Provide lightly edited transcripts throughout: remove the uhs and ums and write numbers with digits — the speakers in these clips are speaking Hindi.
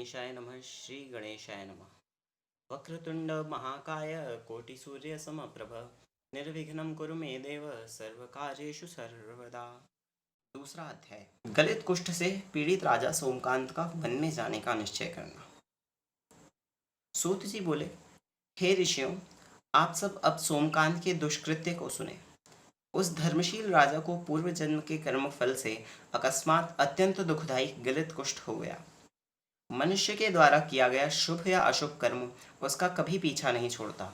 गणेशाय नमः। श्री गणेशाय नमः। वक्रतुंड महाकाय कोटि सूर्य समप्रभ निर्विघ्नं कुरु मे देव सर्वकार्येषु सर्वदा। दूसरा अध्याय। गलित कुष्ठ से पीड़ित राजा सोमकांत का वन में जाने का निश्चय करना। सूत जी बोले, हे ऋषियों, आप सब अब सोमकांत के दुष्कृत्य को सुने। उस धर्मशील राजा को पूर्व जन्म के कर्म फल से अकस्मात अत्यंत दुखदायी गलित कुष्ठ हो गया। मनुष्य के द्वारा किया गया शुभ या अशुभ कर्म उसका कभी पीछा नहीं छोड़ता।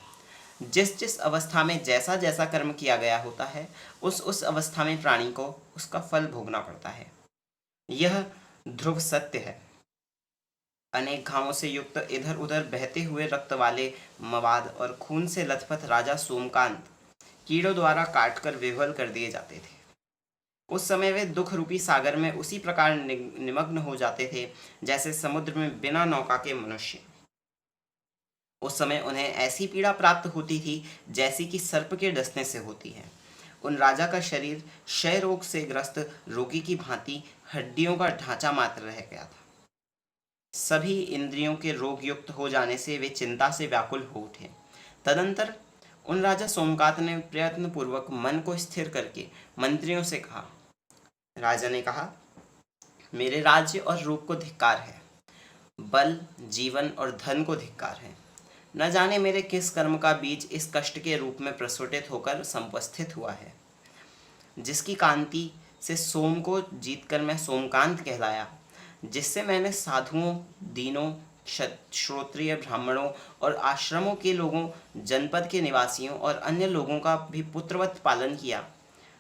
जिस जिस अवस्था में जैसा जैसा कर्म किया गया होता है, उस अवस्था में प्राणी को उसका फल भोगना पड़ता है। यह ध्रुव सत्य है। अनेक घावों से युक्त इधर उधर बहते हुए रक्त वाले मवाद और खून से लथपथ राजा सोमकांत कीड़ों द्वारा काटकर विह्वल कर दिए जाते थे। उस समय वे दुख रूपी सागर में उसी प्रकार निमग्न हो जाते थे जैसे समुद्र में बिना नौका के मनुष्य। उस समय उन्हें ऐसी पीड़ा प्राप्त होती थी जैसी कि सर्प के डसने से होती है। उन राजा का शरीर क्षय रोग से ग्रस्त रोगी की भांति हड्डियों का ढांचा मात्र रह गया था। सभी इंद्रियों के रोग युक्त हो जाने से वे चिंता से व्याकुल हो उठे। तदंतर उन राजा सोमकांत ने प्रयत्न पूर्वक मन को स्थिर करके मंत्रियों से कहा। राजा ने कहा, मेरे राज्य और रूप को धिक्कार है, बल, जीवन और धन को धिक्कार है। न जाने मेरे किस कर्म का बीज इस कष्ट के रूप में प्रस्फुटित होकर संपस्थित हुआ है। जिसकी कांति से सोम को जीतकर मैं सोमकांत कहलाया, जिससे मैंने साधुओं, दीनों, श्रोत्रिय ब्राह्मणों और आश्रमों के लोगों, जनपद के निवासियों और अन्य लोगों का भी पुत्रवत पालन किया,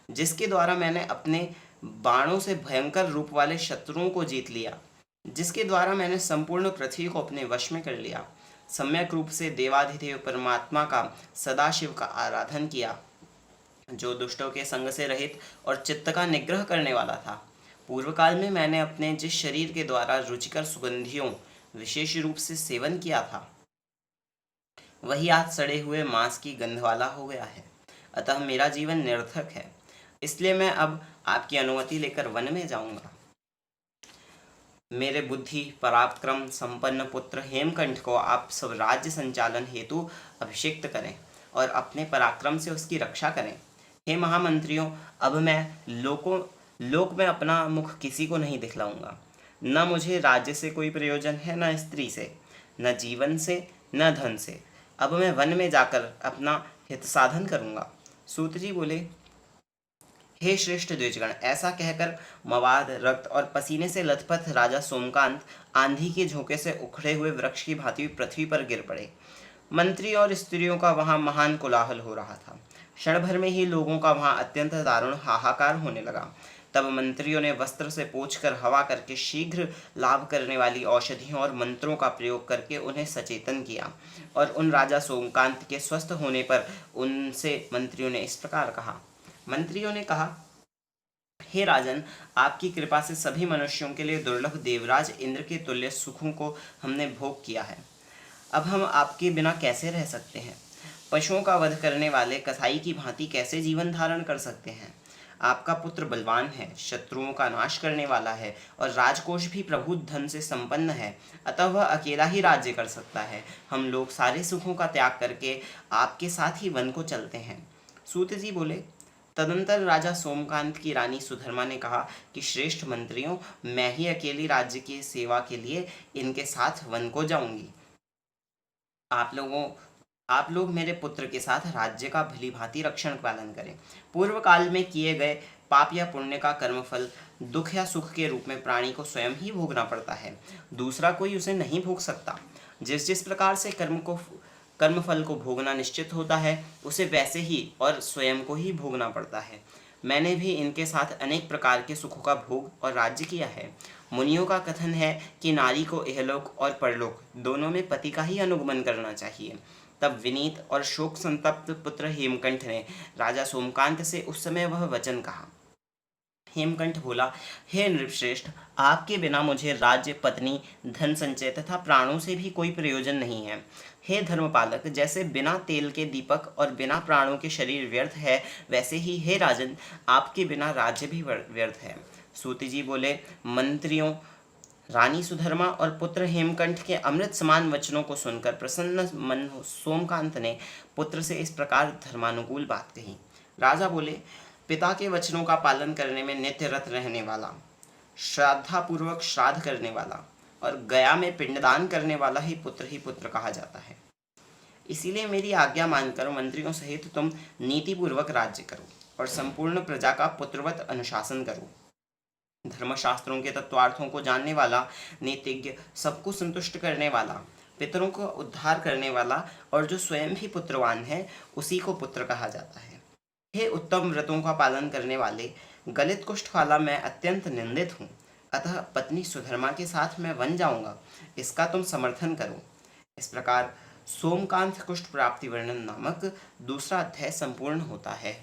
जिसके द्वारा मैंने अपने बाणों से भयंकर रूप वाले शत्रुओं को जीत लिया, जिसके द्वारा मैंने संपूर्ण पृथ्वी को अपने वश में कर लिया, सम्यक रूप से देवाधिदेव परमात्मा का, सदाशिव का आराधन किया, जो दुष्टों के संग से रहित और चित्त का निग्रह करने वाला था। पूर्व काल में मैंने अपने जिस शरीर के द्वारा रुचिकर सुगंधियों विशेष रूप से सेवन किया था, वही आज सड़े हुए मांस की गंध वाला हो गया है। अतः मेरा जीवन निरर्थक है। इसलिए मैं अब आपकी अनुमति लेकर वन में जाऊंगा। मेरे बुद्धि पराक्रम संपन्न पुत्र हेमकंठ को आप सब राज्य संचालन हेतु अभिषिक्त करें और अपने पराक्रम से उसकी रक्षा करें। हे महामंत्रियों, अब मैं लोक में अपना मुख किसी को नहीं दिखलाऊंगा। न मुझे राज्य से कोई प्रयोजन है, न स्त्री से, न जीवन से, न धन से। अब मैं वन में जाकर अपना हित साधन करूंगा। सूत जी बोले, हे श्रेष्ठ द्विजगण, ऐसा कहकर मवाद, रक्त और पसीने से लथपथ राजा सोमकांत आंधी के झोंके से उखड़े हुए वृक्ष की भांति पृथ्वी पर गिर पड़े। मंत्री और स्त्रियों का वहां महान कोलाहल हो रहा था। क्षण भर में ही लोगों का वहां अत्यंत दारुण हाहाकार होने लगा। तब मंत्रियों ने वस्त्र से पोंछकर हवा करके शीघ्र लाभ करने वाली औषधियों और मंत्रों का प्रयोग करके उन्हें सचेतन किया और उन राजा सोमकांत के स्वस्थ होने पर उनसे मंत्रियों ने इस प्रकार कहा। मंत्रियों ने कहा, हे राजन, आपकी कृपा से सभी मनुष्यों के लिए दुर्लभ देवराज इंद्र के तुल्य सुखों को हमने भोग किया है। अब हम आपके बिना कैसे रह सकते हैं? पशुओं का वध करने वाले कसाई की भांति कैसे जीवन धारण कर सकते हैं? आपका पुत्र बलवान है, शत्रुओं का नाश करने वाला है और राजकोष भी प्रभुत धन से संपन्न है, अतः वह अकेला ही राज्य कर सकता है। हम लोग सारे सुखों का त्याग करके आपके साथ ही वन को चलते हैं। सूत जी बोले, तदंतर राजा सोमकांत की रानी सुधर्मा ने कहा कि श्रेष्ठ मंत्रियों, मैं ही अकेली राज्य की सेवा के लिए इनके साथ वन को जाऊंगी। आप लोग मेरे पुत्र के साथ राज्य का भली भांति रक्षण पालन करें। पूर्व काल में किए गए पाप या पुण्य का कर्मफल दुख या सुख के रूप में प्राणी को स्वयं ही भोगना पड़ता है, दूसरा कोई उसे नहीं भोग सकता। जिस जिस प्रकार से कर्मफल को भोगना निश्चित होता है, उसे वैसे ही और स्वयं को ही भोगना पड़ता है। मैंने भी इनके साथ अनेक प्रकार के सुखों का भोग और राज्य किया है। मुनियों का कथन है कि नारी को इहलोक और परलोक दोनों में पति का ही अनुगमन करना चाहिए। तब विनीत और शोक संतप्त पुत्र हेमकंठ ने राजा सोमकांत से उस समय वह वचन कहा। हेमकंठ बोला, हे नृपश्रेष्ठ, आपके बिना मुझे राज्य, पत्नी, धन संचय तथा प्राणों से भी कोई प्रयोजन नहीं है। हे धर्मपालक, जैसे बिना तेल के दीपक और बिना प्राणों के शरीर व्यर्थ है, वैसे ही हे राजन, आपके बिना राज्य भी व्यर्थ है। सूत जी बोले, मंत्रियों, रानी सुधर्मा और पुत्र हेमकंठ के अमृत समान वचनों को सुनकर प्रसन्न मन सोमकांत ने पुत्र से इस प्रकार धर्मानुकूल बात कही। राजा बोले, पिता के वचनों का पालन करने में नित्य रत रहने वाला, श्रद्धापूर्वक श्राद्ध करने वाला और गया में पिंडदान करने वाला ही पुत्र कहा जाता है। इसीलिए मेरी आज्ञा मानकर मंत्रियों सहित तुम नीतिपूर्वक राज्य करो और संपूर्ण प्रजा का पुत्रवत अनुशासन करो। धर्मशास्त्रों के तत्वार्थों को जानने वाला, नीतिज्ञ, सबको संतुष्ट करने वाला, पितरों को उद्धार करने वाला और जो स्वयं भी पुत्रवान है, उसी को पुत्र कहा जाता है। हे उत्तम व्रतों का पालन करने वाले, गलित कुष्ठ वाला मैं अत्यंत निंदित हूँ, अतः पत्नी सुधर्मा के साथ मैं वन जाऊंगा, इसका तुम समर्थन करो। इस प्रकार सोमकांत कुष्ठ प्राप्ति वर्णन नामक दूसरा अध्याय संपूर्ण होता है।